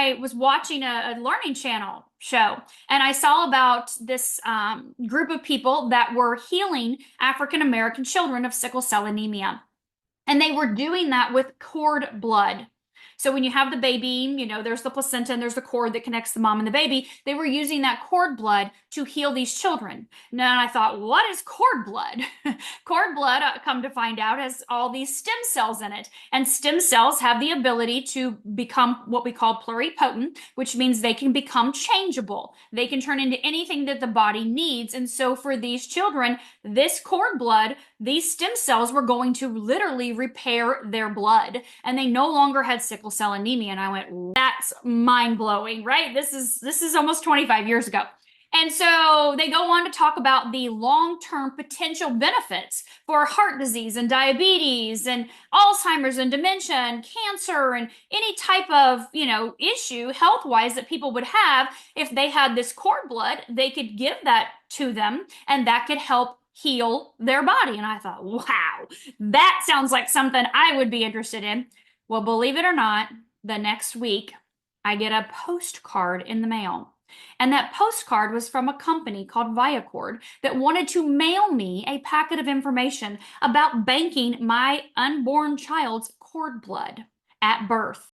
I was watching a Learning Channel show, and I saw about this group of people that were healing African American children of sickle cell anemia. And they were doing that with cord blood. So when you have the baby, there's the placenta and there's the cord that connects the mom and the baby. They were using that cord blood to heal these children. Now I thought, what is cord blood? Cord blood, come to find out, has all these stem cells in it. And stem cells have the ability to become what we call pluripotent, which means they can become changeable. They can turn into anything that the body needs. And so for these children, this cord blood, these stem cells were going to literally repair their blood, and they no longer had sickle cell anemia. And I went, that's mind blowing, right? This is almost 25 years ago. And so they go on to talk about the long-term potential benefits for heart disease and diabetes and Alzheimer's and dementia and cancer and any type of, issue health-wise that people would have. If they had this cord blood, they could give that to them, and that could help heal their body. And I thought, wow, that sounds like something I would be interested in. Well, believe it or not, the next week I get a postcard in the mail. And that postcard was from a company called Viacord that wanted to mail me a packet of information about banking my unborn child's cord blood at birth.